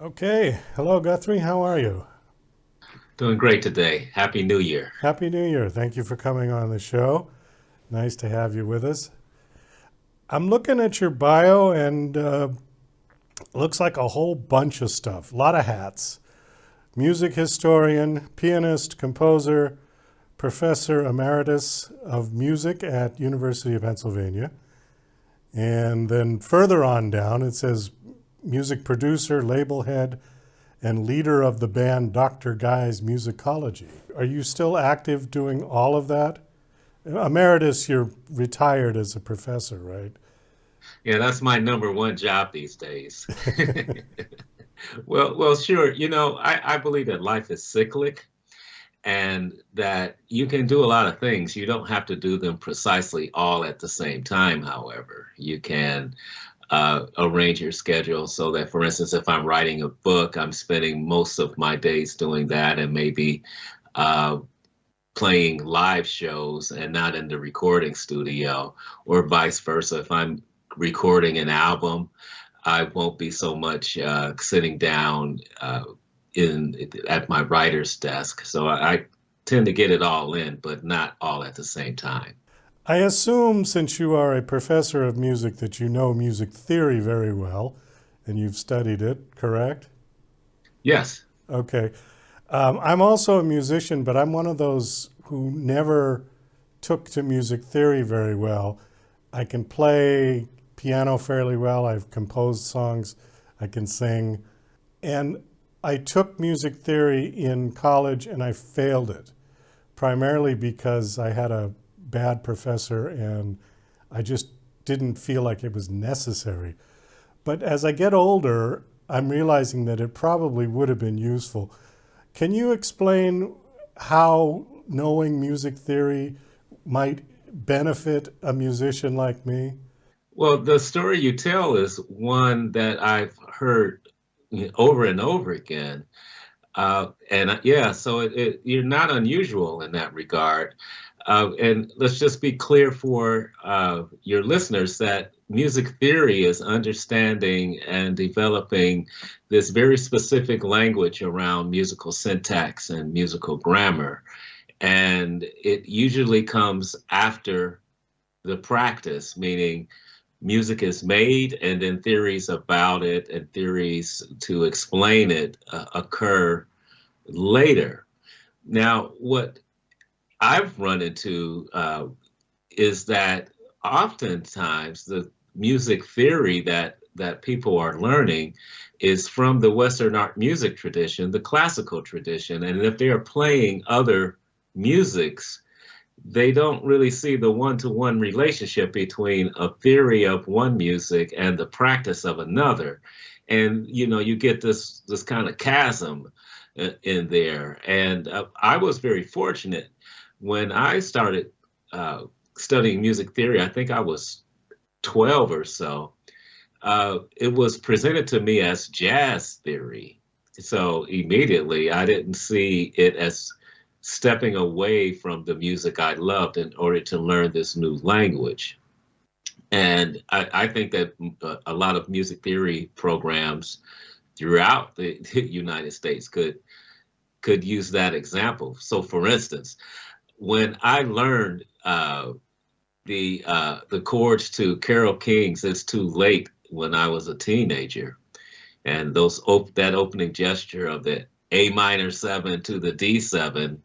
Okay. Hello, Guthrie. How are you? Doing great today. Happy New Year. Happy New Year. Thank you for coming on the show. Nice to have you with us. I'm looking at your bio and looks like a whole bunch of stuff. A lot of hats. Music historian, pianist, composer, Professor Emeritus of Music at University of Pennsylvania. And then further on down, it says music producer, label head, and leader of the band Dr. Guy's Musicology. Are you still active doing all of that? Emeritus, you're retired as a professor, right? Yeah, that's my number one job these days. Well, sure. I believe that life is cyclic and that you can do a lot of things. You don't have to do them precisely all at the same time, however. You can arrange your schedule so that, for instance, if I'm writing a book, I'm spending most of my days doing that and maybe uh, playing live shows and not in the recording studio, or vice versa. If I'm recording an album, I won't be so much sitting down in at my writer's desk. So I tend to get it all in, but not all at the same time. I assume, since you are a professor of music, that you know music theory very well and you've studied it, correct? Yes. Okay. I'm also a musician, but I'm one of those who never took to music theory very well. I can play piano fairly well. I've composed songs. I can sing. And I took music theory in college and I failed it, primarily because I had a bad professor and I just didn't feel like it was necessary. But as I get older, I'm realizing that it probably would have been useful. Can you explain how knowing music theory might benefit a musician like me? Well, the story you tell is one that I've heard over and over again. Yeah, so you're not unusual in that regard. And let's just be clear for your listeners that music theory is understanding and developing this very specific language around musical syntax and musical grammar. And it usually comes after the practice, meaning music is made and then theories about it and theories to explain it occur later. Now, what I've run into is that oftentimes the music theory that people are learning is from the Western art music tradition, the classical tradition, and if they are playing other musics, they don't really see the one-to-one relationship between a theory of one music and the practice of another. And you get this kind of chasm in there. And I was very fortunate when I started studying music theory. I think I was 12 or so. It was presented to me as jazz theory. So immediately I didn't see it as stepping away from the music I loved in order to learn this new language. And I think that a lot of music theory programs throughout the United States could use that example. So, for instance, when I learned the chords to Carole King's "It's Too Late" when I was a teenager, and that opening gesture of the A minor seven to the D7,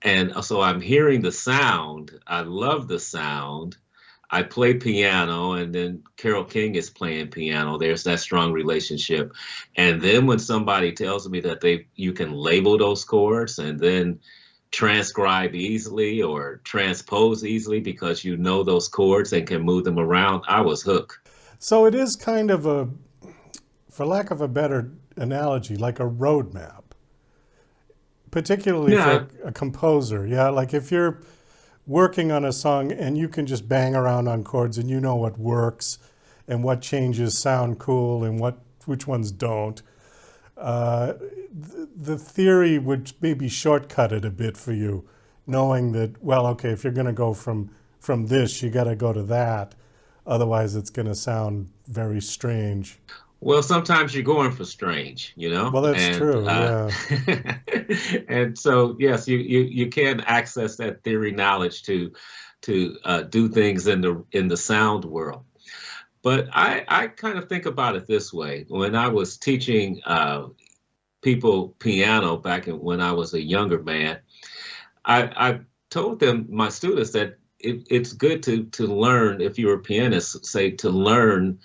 and so I'm hearing the sound. I love the sound. I play piano, and then Carole King is playing piano. There's that strong relationship. And then when somebody tells me that you can label those chords and then transcribe easily or transpose easily because you know those chords and can move them around, I was hooked. So it is kind of a, for lack of a better analogy, like a roadmap, particularly Yeah, for a composer. Yeah, like if you're working on a song and you can just bang around on chords and you know what works and what changes sound cool and which ones don't. The theory would maybe shortcut it a bit for you, knowing that, well, okay, if you're going to go from this, you got to go to that. Otherwise, it's going to sound very strange. Well, sometimes you're going for strange, Well, that's and true. Yeah. and so yes, you can access that theory knowledge to do things in the sound world. But I kind of think about it this way. When I was teaching people piano back when I was a younger man, I told them, my students, that it's good to learn, if you're a pianist, say, to learn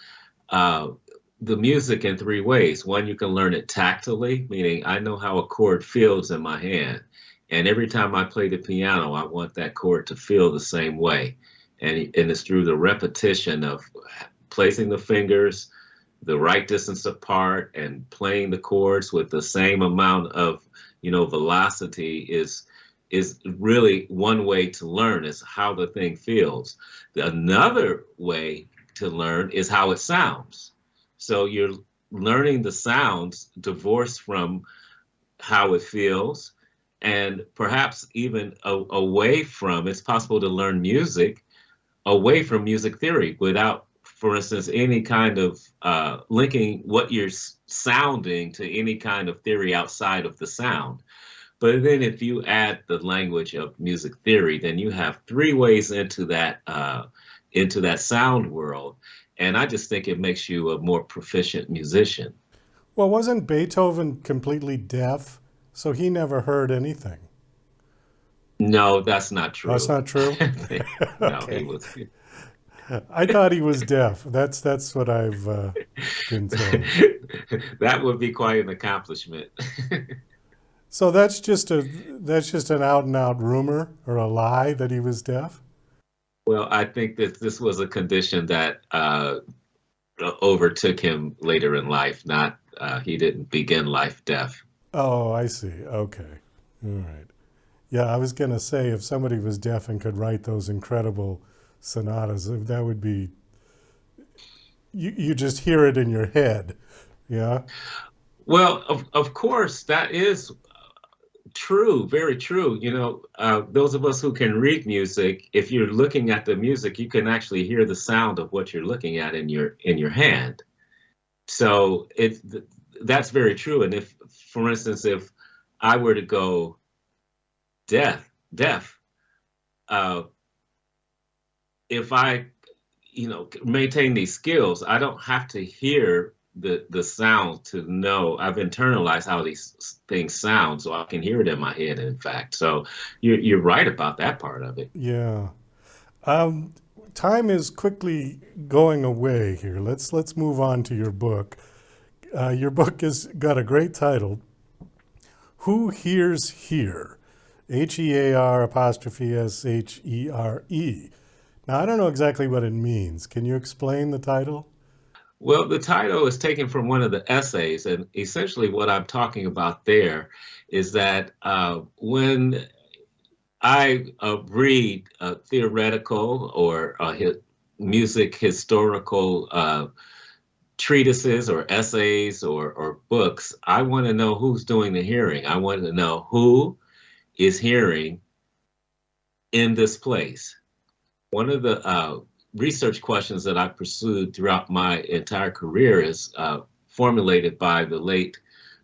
uh, the music in three ways. One, you can learn it tactily, meaning I know how a chord feels in my hand. And every time I play the piano, I want that chord to feel the same way. And it's through the repetition of placing the fingers the right distance apart and playing the chords with the same amount of, velocity is really one way to learn, is how the thing feels. Another way to learn is how it sounds. So you're learning the sounds divorced from how it feels, and perhaps even away from, it's possible to learn music away from music theory without, for instance, any kind of linking what you're sounding to any kind of theory outside of the sound. But then if you add the language of music theory, then you have three ways into that sound world. And I just think it makes you a more proficient musician. Well, wasn't Beethoven completely deaf? So he never heard anything. No, that's not Oh, that's true. not true? No, he Okay. was. I thought he was deaf. That's what I've been told. That would be quite an accomplishment. So that's just an out and out rumor or a lie that he was deaf. Well, I think that this was a condition that overtook him later in life. Not He didn't begin life deaf. Oh, I see. Okay. All right. Yeah, I was gonna say if somebody was deaf and could write those incredible sonatas, that would be you just hear it in your head. Yeah. Well, of course, that is true, very true. Those of us who can read music, if you're looking at the music, you can actually hear the sound of what you're looking at in your hand. So that's very true. And if, for instance, if I were to go deaf, uh, if I, maintain these skills, I don't have to hear the sound to know. I've internalized how these things sound, so I can hear it in my head. In fact, so you're right about that part of it. Yeah. Um, Time is quickly going away here. Let's move on to your book. Your book has got a great title. Who Hears Here? HEAR apostrophe SHERE. Now I don't know exactly what it means. Can you explain the title? Well, the title is taken from one of the essays, and essentially what I'm talking about there is that when I read theoretical or music historical treatises or essays or books, I want to know who's doing the hearing. I want to know who is hearing in this place. One of the research questions that I pursued throughout my entire career is formulated by the late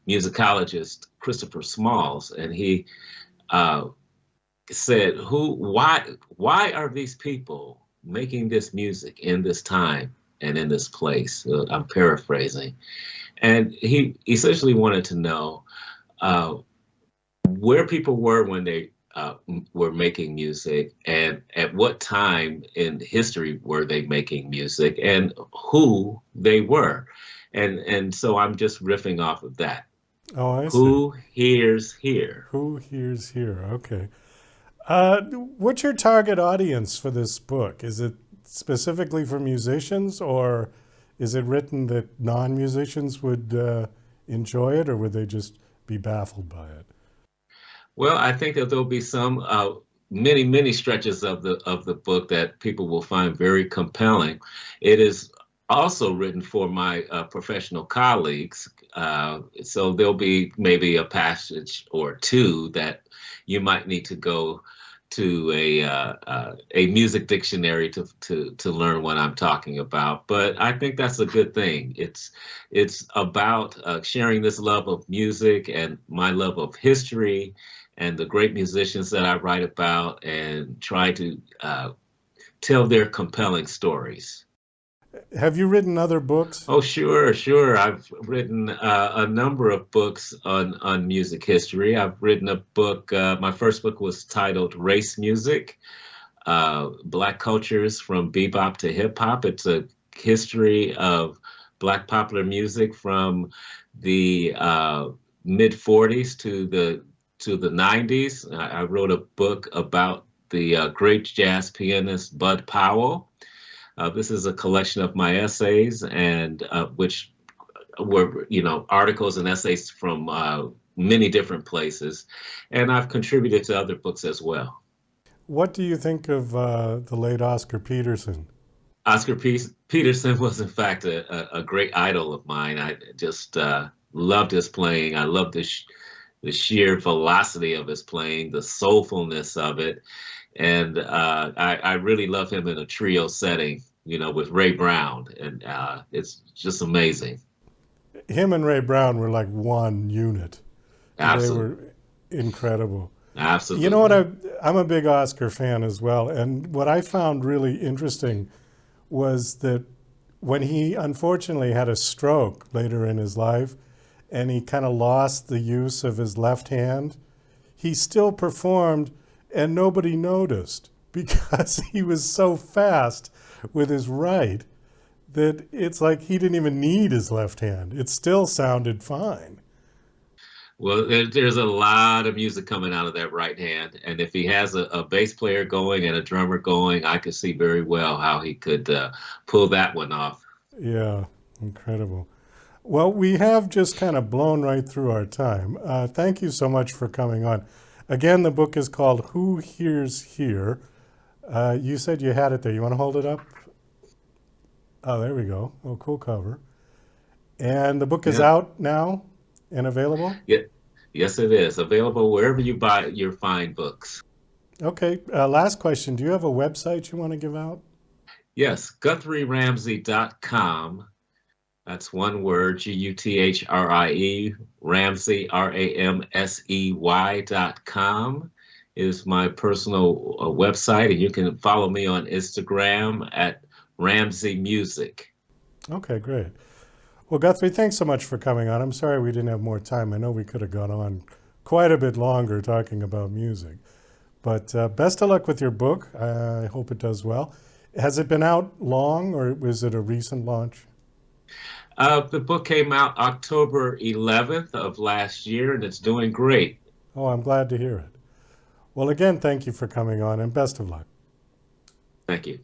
musicologist Christopher Smalls, and he uh, said, why are these people making this music in this time and in this place? I'm paraphrasing. And he essentially wanted to know uh, where people were when they were making music, and at what time in history were they making music, and who they were. And so I'm just riffing off of that. Oh, I see. Who hears here? Who Hears Here? Okay. What's your target audience for this book? Is it specifically for musicians, or is it written that non-musicians would enjoy it, or would they just be baffled by it? Well, I think that there'll be some many stretches of the book that people will find very compelling. It is also written for my professional colleagues, so there'll be maybe a passage or two that you might need to go to a music dictionary to learn what I'm talking about. But I think that's a good thing. It's about sharing this love of music and my love of history and the great musicians that I write about, and try to tell their compelling stories. Have you written other books? Oh, sure, sure. I've written a number of books on music history. I've written a book. My first book was titled Race Music, Black Cultures from Bebop to Hip Hop. It's a history of Black popular music from the mid 40s to the 90s. I wrote a book about the great jazz pianist Bud Powell. This is a collection of my essays, and which were, articles and essays from many different places. And I've contributed to other books as well. What do you think of the late Oscar Peterson? Peterson was, in fact, a great idol of mine. I just loved his playing. I loved the sheer velocity of his playing, the soulfulness of it. And I really love him in a trio setting, with Rae Brown. And it's just amazing. Him and Rae Brown were like one unit. They Absolutely. were incredible. You know what? Absolutely. I'm a big Oscar fan as well. And what I found really interesting was that when he unfortunately had a stroke later in his life and he kind of lost the use of his left hand, he still performed and nobody noticed because he was so fast with his right that it's like he didn't even need his left hand. It still sounded fine. Well, there's a lot of music coming out of that right hand. And if he has a bass player going and a drummer going, I could see very well how he could pull that one off. Yeah, incredible. Well, we have just kind of blown right through our time. Thank you so much for coming on. Again, the book is called Who Hears Here. You said you had it there. You want to hold it up? Oh, there we go. Oh, cool cover. And the book is Yeah. out now and available? Yeah. Yes, it is available wherever you buy your fine books. Okay, last question. Do you have a website you want to give out? Yes, GuthrieRamsey.com. That's one word, Guthrie, Ramsey, Ramsey.com is my personal website, and you can follow me on Instagram at Ramsey Music. Okay, great. Well, Guthrie, thanks so much for coming on. I'm sorry we didn't have more time. I know we could have gone on quite a bit longer talking about music. But best of luck with your book. I hope it does well. Has it been out long, or was it a recent launch? The book came out October 11th of last year, and it's doing great. Oh, I'm glad to hear it. Well, again, thank you for coming on, and best of luck. Thank you.